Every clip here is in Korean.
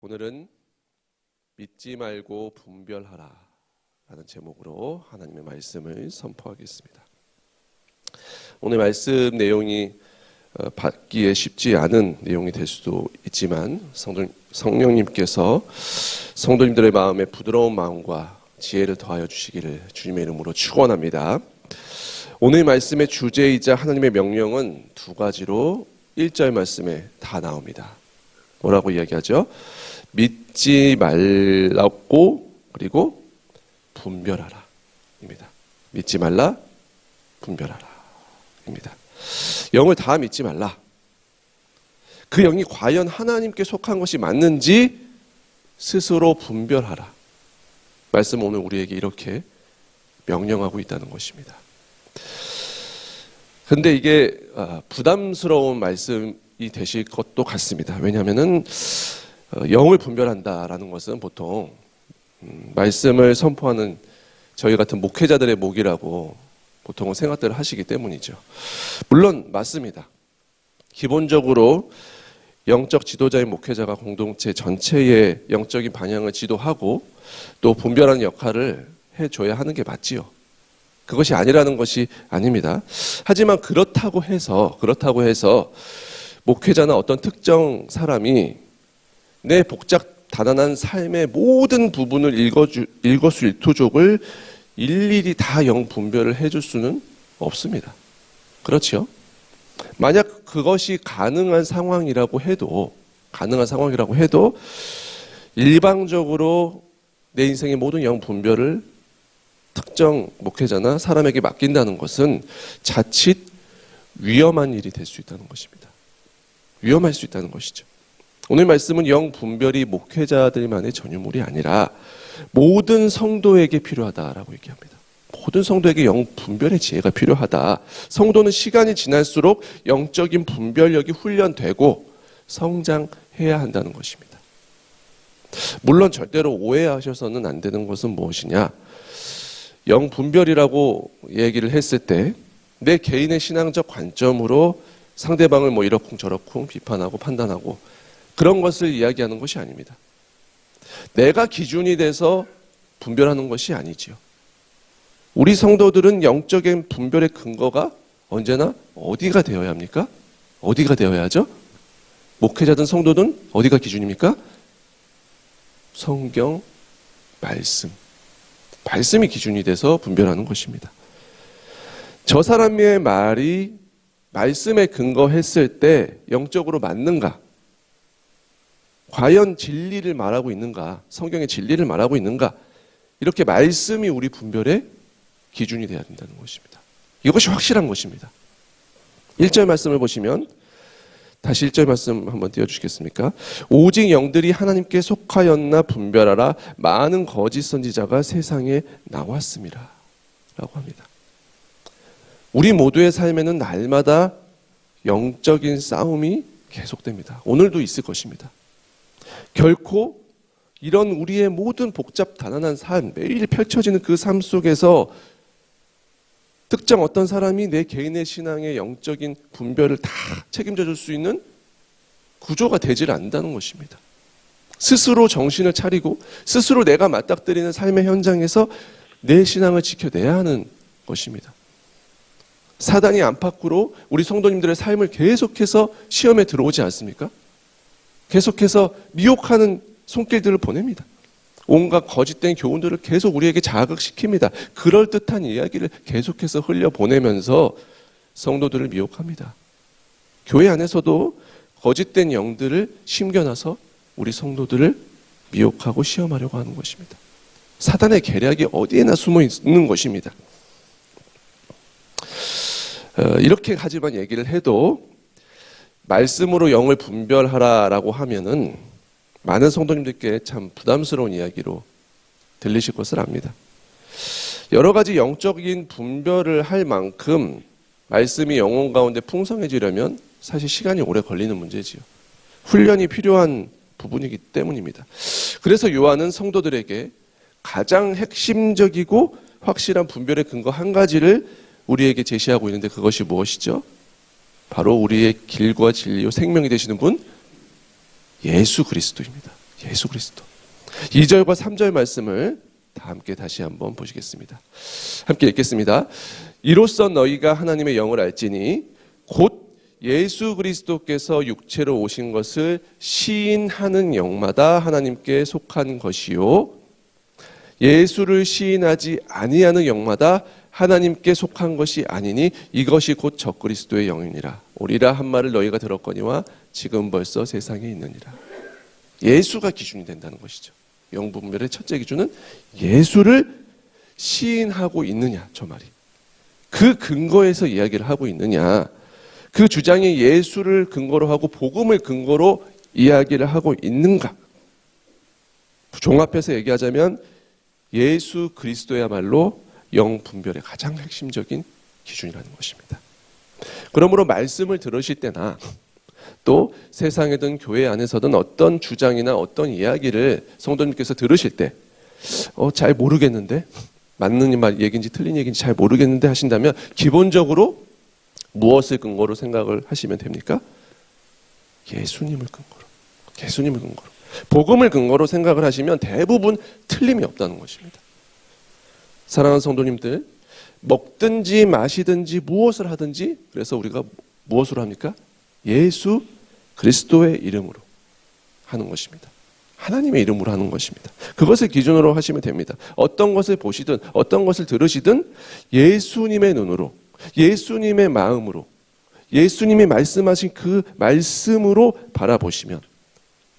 오늘은 믿지 말고 분별하라 라는 제목으로 하나님의 말씀을 선포하겠습니다. 오늘 말씀 내용이 받기에 쉽지 않은 내용이 될 수도 있지만 성령님께서 성도님들의 마음에 부드러운 마음과 지혜를 더하여 주시기를 주님의 이름으로 축원합니다. 오늘 말씀의 주제이자 하나님의 명령은 두 가지로 1절 말씀에 다 나옵니다. 뭐라고 이야기하죠? 믿지 말라고 그리고 분별하라 입니다. 믿지 말라 분별하라 입니다. 영을 다 믿지 말라. 그 영이 과연 하나님께 속한 것이 맞는지 스스로 분별하라. 말씀은 오늘 우리에게 이렇게 명령하고 있다는 것입니다. 근데 이게 부담스러운 말씀이 되실 것도 같습니다. 왜냐하면은 영을 분별한다라는 것은 보통 말씀을 선포하는 저희 같은 목회자들의 목이라고 보통은 생각들을 하시기 때문이죠. 물론 맞습니다. 기본적으로 영적 지도자인 목회자가 공동체 전체의 영적인 방향을 지도하고 또 분별하는 역할을 해줘야 하는 게 맞지요. 그것이 아니라는 것이 아닙니다. 하지만 그렇다고 해서 목회자나 어떤 특정 사람이 내 복잡 다단한 삶의 모든 부분을 일거수일투족을 일일이 다 영 분별을 해줄 수는 없습니다. 그렇죠? 만약 그것이 가능한 상황이라고 해도 일방적으로 내 인생의 모든 영 분별을 특정 목회자나 사람에게 맡긴다는 것은 자칫 위험한 일이 될 수 있다는 것입니다. 위험할 수 있다는 것이죠. 오늘 말씀은 영 분별이 목회자들만의 전유물이 아니라 모든 성도에게 필요하다라고 얘기합니다. 모든 성도에게 영 분별의 지혜가 필요하다. 성도는 시간이 지날수록 영적인 분별력이 훈련되고 성장해야 한다는 것입니다. 물론 절대로 오해하셔서는 안 되는 것은 무엇이냐? 영 분별이라고 얘기를 했을 때 내 개인의 신앙적 관점으로 상대방을 이러쿵 저러쿵 비판하고 판단하고 그런 것을 이야기하는 것이 아닙니다. 내가 기준이 돼서 분별하는 것이 아니지요. 우리 성도들은 영적인 분별의 근거가 언제나 어디가 되어야 합니까? 어디가 되어야 하죠? 목회자든 성도든 어디가 기준입니까? 성경, 말씀이 기준이 돼서 분별하는 것입니다. 저 사람의 말이 말씀에 근거했을 때 영적으로 맞는가? 과연 진리를 말하고 있는가? 성경의 진리를 말하고 있는가? 이렇게 말씀이 우리 분별의 기준이 되어야 된다는 것입니다. 이것이 확실한 것입니다. 1절 말씀을 보시면 다시 1절 말씀 한번 띄워주시겠습니까? 오직 영들이 하나님께 속하였나 분별하라. 많은 거짓 선지자가 세상에 나왔습니다. 라고 합니다. 우리 모두의 삶에는 날마다 영적인 싸움이 계속됩니다. 오늘도 있을 것입니다. 결코 이런 우리의 모든 복잡 다단한 삶, 매일 펼쳐지는 그 삶 속에서 특정 어떤 사람이 내 개인의 신앙의 영적인 분별을 다 책임져 줄 수 있는 구조가 되질 않는다는 것입니다. 스스로 정신을 차리고 스스로 내가 맞닥뜨리는 삶의 현장에서 내 신앙을 지켜내야 하는 것입니다. 사단이 안팎으로 우리 성도님들의 삶을 계속해서 시험에 들어오지 않습니까? 계속해서 미혹하는 손길들을 보냅니다. 온갖 거짓된 교훈들을 계속 우리에게 자극시킵니다. 그럴듯한 이야기를 계속해서 흘려보내면서 성도들을 미혹합니다. 교회 안에서도 거짓된 영들을 심겨놔서 우리 성도들을 미혹하고 시험하려고 하는 것입니다. 사단의 계략이 어디에나 숨어 있는 것입니다. 이렇게 하지만 얘기를 해도 말씀으로 영을 분별하라라고 하면은 많은 성도님들께 참 부담스러운 이야기로 들리실 것을 압니다. 여러 가지 영적인 분별을 할 만큼 말씀이 영혼 가운데 풍성해지려면 사실 시간이 오래 걸리는 문제지요. 훈련이 필요한 부분이기 때문입니다. 그래서 요한은 성도들에게 가장 핵심적이고 확실한 분별의 근거 한 가지를 우리에게 제시하고 있는데 그것이 무엇이죠? 바로 우리의 길과 진리요 생명이 되시는 분 예수 그리스도입니다. 예수 그리스도. 2절과 3절 말씀을 다 함께 다시 한번 보시겠습니다. 함께 읽겠습니다. 이로써 너희가 하나님의 영을 알지니 곧 예수 그리스도께서 육체로 오신 것을 시인하는 영마다 하나님께 속한 것이요 예수를 시인하지 아니하는 영마다 하나님께 속한 것이 아니니 이것이 곧 적그리스도의 영이니라. 오리라 한 말을 너희가 들었거니와 지금 벌써 세상에 있느니라. 예수가 기준이 된다는 것이죠. 영분별의 첫째 기준은 예수를 시인하고 있느냐, 저 말이. 그 근거에서 이야기를 하고 있느냐, 그 주장이 예수를 근거로 하고 복음을 근거로 이야기를 하고 있는가. 종합해서 얘기하자면 예수 그리스도야말로 영분별의 가장 핵심적인 기준이라는 것입니다. 그러므로 말씀을 들으실 때나 또 세상에든 교회 안에서든 어떤 주장이나 어떤 이야기를 성도님께서 들으실 때 잘 모르겠는데, 맞는 말 얘기인지 틀린 얘기인지 잘 모르겠는데 하신다면 기본적으로 무엇을 근거로 생각을 하시면 됩니까? 예수님을 근거로. 예수님을 근거로. 복음을 근거로 생각을 하시면 대부분 틀림이 없다는 것입니다. 사랑하는 성도님들, 먹든지 마시든지 무엇을 하든지 그래서 우리가 무엇으로 합니까? 예수 그리스도의 이름으로 하는 것입니다. 하나님의 이름으로 하는 것입니다. 그것을 기준으로 하시면 됩니다. 어떤 것을 보시든 어떤 것을 들으시든 예수님의 눈으로, 예수님의 마음으로, 예수님이 말씀하신 그 말씀으로 바라보시면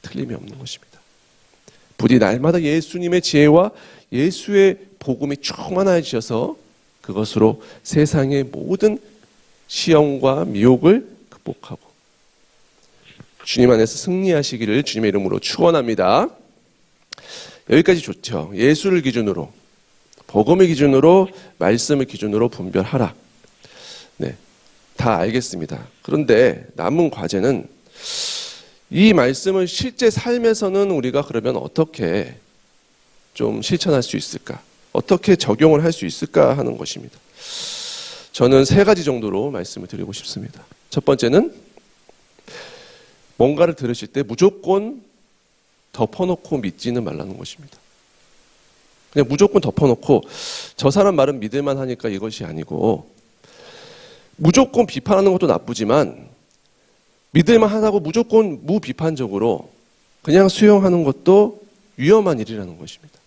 틀림이 없는 것입니다. 부디 날마다 예수님의 지혜와 예수의 복음이 충만해지셔서 그것으로 세상의 모든 시험과 미혹을 극복하고 주님 안에서 승리하시기를 주님의 이름으로 축원합니다. 여기까지 좋죠. 예수를 기준으로, 복음을 기준으로, 말씀을 기준으로 분별하라. 네, 다 알겠습니다. 그런데 남은 과제는 이 말씀을 실제 삶에서는 우리가 그러면 어떻게 좀 실천할 수 있을까? 어떻게 적용을 할 수 있을까 하는 것입니다. 저는 3가지 정도로 말씀을 드리고 싶습니다. 첫 번째는 뭔가를 들으실 때 무조건 덮어놓고 믿지는 말라는 것입니다. 그냥 무조건 덮어놓고 저 사람 말은 믿을만 하니까 이것이 아니고, 무조건 비판하는 것도 나쁘지만 믿을만 하다고 무조건 무비판적으로 그냥 수용하는 것도 위험한 일이라는 것입니다.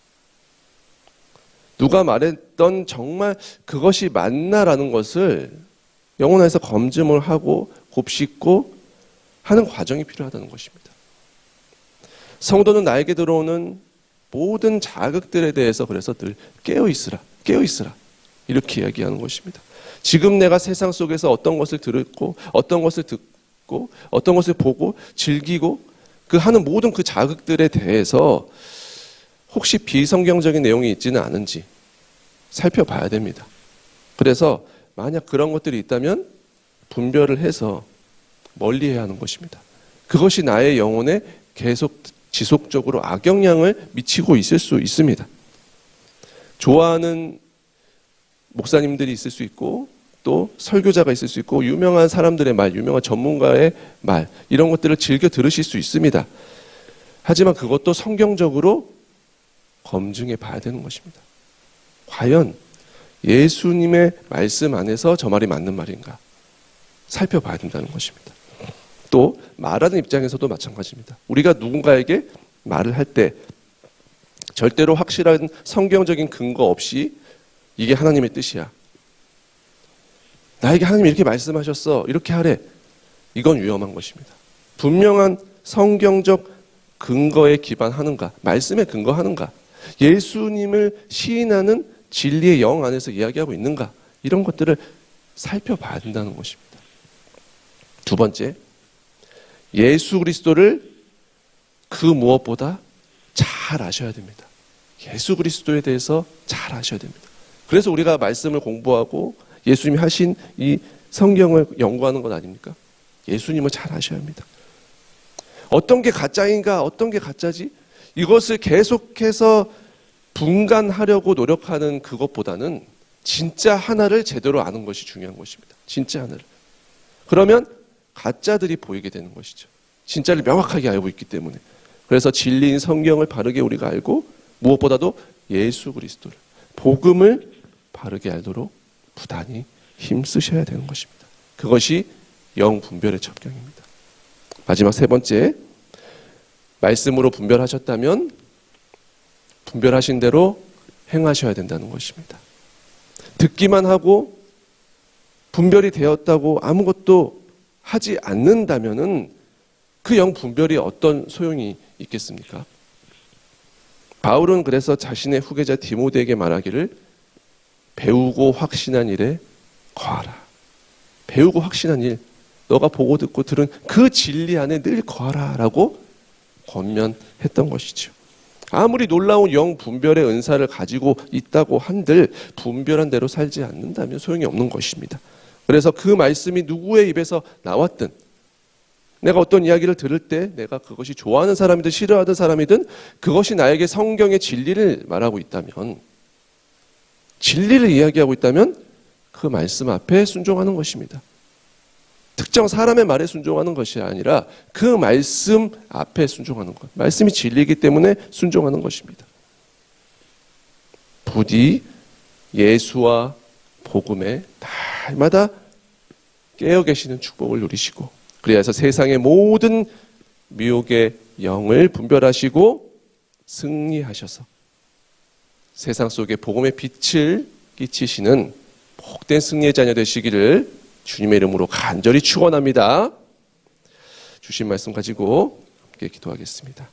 누가 말했던 정말 그것이 맞나라는 것을 영혼 안에서 검증을 하고 곱씹고 하는 과정이 필요하다는 것입니다. 성도는 나에게 들어오는 모든 자극들에 대해서 그래서 늘 깨어있으라, 깨어있으라 이렇게 이야기하는 것입니다. 지금 내가 세상 속에서 어떤 것을 들었고 어떤 것을 듣고 어떤 것을 보고 즐기고 그 하는 모든 그 자극들에 대해서 혹시 비성경적인 내용이 있지는 않은지 살펴봐야 됩니다. 그래서 만약 그런 것들이 있다면 분별을 해서 멀리해야 하는 것입니다. 그것이 나의 영혼에 계속 지속적으로 악영향을 미치고 있을 수 있습니다. 좋아하는 목사님들이 있을 수 있고 또 설교자가 있을 수 있고 유명한 사람들의 말, 유명한 전문가의 말, 이런 것들을 즐겨 들으실 수 있습니다. 하지만 그것도 성경적으로 검증해 봐야 되는 것입니다. 과연 예수님의 말씀 안에서 저 말이 맞는 말인가 살펴봐야 된다는 것입니다. 또 말하는 입장에서도 마찬가지입니다. 우리가 누군가에게 말을 할 때 절대로 확실한 성경적인 근거 없이 이게 하나님의 뜻이야, 나에게 하나님이 이렇게 말씀하셨어, 이렇게 하래, 이건 위험한 것입니다. 분명한 성경적 근거에 기반하는가, 말씀에 근거하는가, 예수님을 시인하는 진리의 영 안에서 이야기하고 있는가, 이런 것들을 살펴봐야 된다는 것입니다. 두 번째, 예수 그리스도를 그 무엇보다 잘 아셔야 됩니다. 예수 그리스도에 대해서 잘 아셔야 됩니다. 그래서 우리가 말씀을 공부하고 예수님이 하신 이 성경을 연구하는 것 아닙니까? 예수님을 잘 아셔야 합니다. 어떤 게 가짜인가, 어떤 게 가짜지? 이것을 계속해서 분간하려고 노력하는 그것보다는 진짜 하나를 제대로 아는 것이 중요한 것입니다. 진짜 하나를. 그러면 가짜들이 보이게 되는 것이죠. 진짜를 명확하게 알고 있기 때문에. 그래서 진리인 성경을 바르게 우리가 알고 무엇보다도 예수 그리스도를, 복음을 바르게 알도록 부단히 힘쓰셔야 되는 것입니다. 그것이 영분별의 첩경입니다. 마지막 세 번째, 말씀으로 분별하셨다면 분별하신 대로 행하셔야 된다는 것입니다. 듣기만 하고 분별이 되었다고 아무것도 하지 않는다면은 그 영분별이 어떤 소용이 있겠습니까? 바울은 그래서 자신의 후계자 디모데에게 말하기를 배우고 확신한 일에 거하라. 배우고 확신한 일, 너가 보고 듣고 들은 그 진리 안에 늘 거하라 라고 권면했던 것이죠. 아무리 놀라운 영분별의 은사를 가지고 있다고 한들 분별한 대로 살지 않는다면 소용이 없는 것입니다. 그래서 그 말씀이 누구의 입에서 나왔든, 내가 어떤 이야기를 들을 때 내가 그것이 좋아하는 사람이든 싫어하는 사람이든 그것이 나에게 성경의 진리를 말하고 있다면, 진리를 이야기하고 있다면 그 말씀 앞에 순종하는 것입니다. 특정 사람의 말에 순종하는 것이 아니라 그 말씀 앞에 순종하는 것. 말씀이 진리이기 때문에 순종하는 것입니다. 부디 예수와 복음에 날마다 깨어 계시는 축복을 누리시고, 그래서 세상의 모든 미혹의 영을 분별하시고 승리하셔서 세상 속에 복음의 빛을 끼치시는 복된 승리의 자녀 되시기를 주님의 이름으로 간절히 축원합니다. 주신 말씀 가지고 함께 기도하겠습니다.